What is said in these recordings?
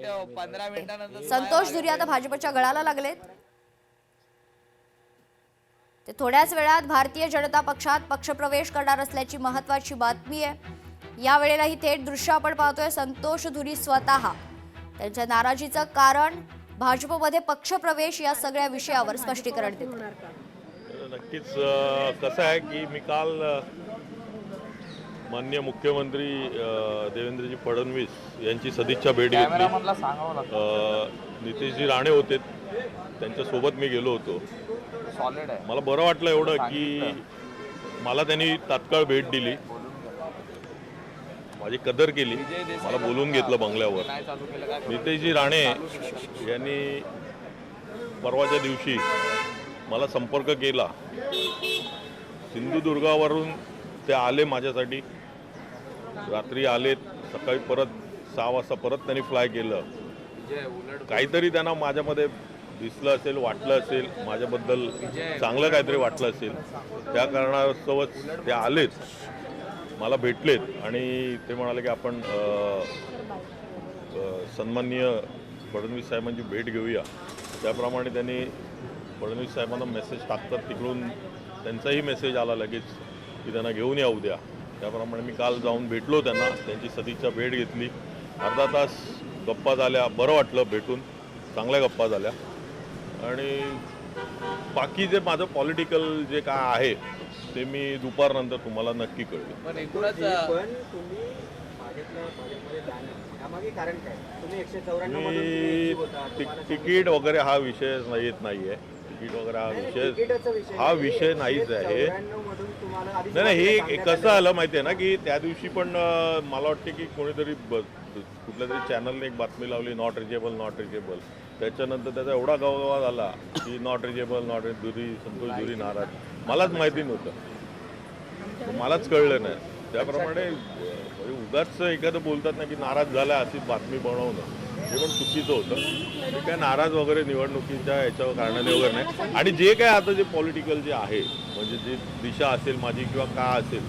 15 मिनिटानंतर संतोष दुरी आता भाजपच्या गळाला लागलेत। ते थोड्याच वेळात भारतीय जनता पक्षात पक्षप्रवेश करणार असल्याची महत्त्वाची बातमी आहे। या वेळेलाही थेट दृश्य आपण पाहतोय। संतोष दुरी स्वतः त्यांच्या नाराजीचं कारण भाजपमध्ये पक्षप्रवेश या सगळ्या विषयावर स्पष्टीकरण देतात। नक्कीच कसं आहे की मी काल माननीय मुख्यमंत्री देवेंद्रजी फडणवीस यांची सदिच्छा भेट घेतली। नितेशजी राणे होते, त्यांच्यासोबत मी गेलो होतो। मला बरं वाटलं एवढं की मला त्यांनी तात्काळ भेट दिली, माझी कदर केली, मला बोलून घेतलं बंगल्यावर। नितेशजी राणे यांनी परवाच्या दिवशी मला संपर्क केला। सिंधुदुर्गावरून ते आले माझ्यासाठी, रात्री आले, सकाळी परत 6 वाजता परत त्यांनी फ्लाय केलं। काहीतरी त्यांना माझ्यामध्ये दिसलं असेल, वाटलं असेल, माझ्याबद्दल चांगलं काहीतरी वाटलं असेल, त्या कारणास्तवच ते आलेत, मला भेटलेत आणि ते म्हणाले की आपण सन्माननीय फडणवीस साहेबांची भेट घेऊया। त्याप्रमाणे त्यांनी फडणवीस साहेबांना मेसेज टाकतात, तिकडून त्यांचाही मेसेज आला लगेच की त्यांना घेऊन या उद्या। त्याप्रमाणे मी काल जाऊन भेटलो त्यांना, त्यांची सदिच्छा भेट घेतली, अर्धा तास गप्पा झाल्या, बरं वाटलं भेटून, चांगल्या गप्पा झाल्या। आणि बाकी जे माझं पॉलिटिकल जे काय आहे ते मी दुपारनंतर तुम्हाला नक्की कळवेन। पण एकूणच तिकीट वगैरे हा विषय येत नाहीये, तिकीट वगैरे हा विषय नाहीच आहे। नाही, हे कसं आलं माहिती आहे ना की त्या दिवशी पण मला वाटते की कोणीतरी कुठल्या तरी चॅनलने एक बातमी लावली, नॉट रिचेबल नॉट रिचेबल। त्याच्यानंतर त्याचा एवढा गवगवा झाला की नॉट रिचेबल नॉट दुरी, संतोष दुरी नाराज। मलाच माहिती नव्हतं, मलाच कळलं नाही। त्याप्रमाणे उगाच एखादं बोलतात ना की नाराज झाला अशी बातमी बनवणं हे पण चुकीचं होतं। मी काय नाराज वगैरे निवडणुकीच्या याच्यावर कारणाने वगैरे नाही। आणि जे काय आता जे पॉलिटिकल जे आहे, म्हणजे जी दिशा असेल माझी किंवा का असेल,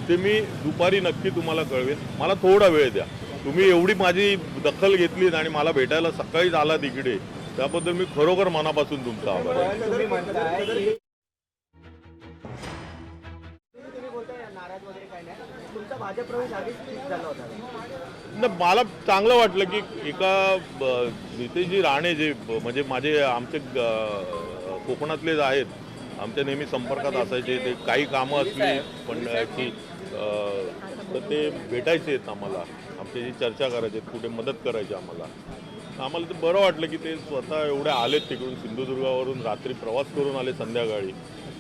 ते मी दुपारी नक्की तुम्हाला कळवेन। मला थोडा वेळ द्या। तुम्ही एवढी माझी दखल घेतलीत आणि मला भेटायला सकाळीच आला तिकडे, त्याबद्दल मी खरोखर मनापासून तुमचा आभार आहे। मला चांगलं वाटलं की एका नितेशजी राणे जे म्हणजे माझे आमचे कोकणातलेच आहेत, आमच्या नेहमी संपर्कात असायचे, ते काही कामं असली पण की तर ते भेटायचे आहेत आम्हाला, आमच्याशी चर्चा करायचे, कुठे मदत करायची आम्हाला ते बरं वाटलं की ते स्वतः एवढे आलेत तिकडून सिंधुदुर्गावरून, रात्री प्रवास करून आले संध्याकाळी,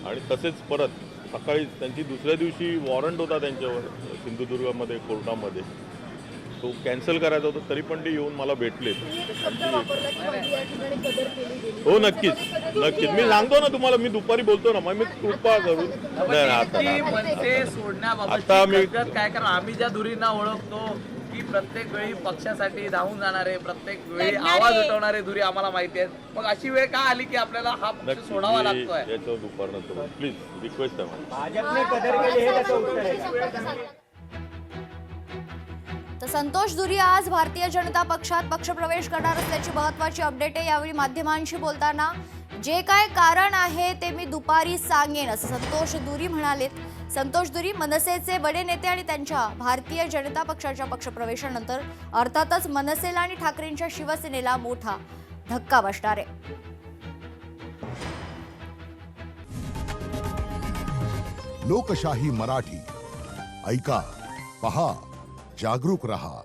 आणि तसेच परत सकाळी त्यांची दुसऱ्या दिवशी वॉरंट होता त्यांच्यावर सिंधुदुर्गामध्ये कोर्टामध्ये, तो कॅन्सल करायचा होता, तरी पण ते येऊन मला भेटलेत। हो नक्कीच नक्कीच, मी सांगतो ना तुम्हाला, मी दुपारी बोलतो ना, मग मी कृपा करून आता मी काय कारण आम्ही ज्या दुरींना ओळखतो की प्रत्येक वेळी पक्षासाठी धावून जाणारे, प्रत्येक वेळी आवाज उठवणारे दुरी आम्हाला माहिती आहेत, मग अशी वेळ का आली की आपल्याला हा पक्ष सोडावा लागतोय? याच्यावर दुपारनंतर प्लीज रिक्वेस्ट आहे तर संतोष दुरी आज भारतीय जनता पक्षात पक्षप्रवेश करणार असल्याची महत्त्वाची अपडेट आहे। यावेळी माध्यमांशी बोलताना जे काय कारण आहे ते मी दुपारी सांगेन असं संतोष दुरी म्हणालेत। संतोष दुरी मनसेचे बडे नेते आणि त्यांच्या भारतीय जनता पक्षाच्या पक्षप्रवेशानंतर अर्थातच मनसेला आणि ठाकरेंच्या शिवसेनेला मोठा धक्का बसणार आहे। लोकशाही मराठी ऐका, पहा, जागरूक रहा।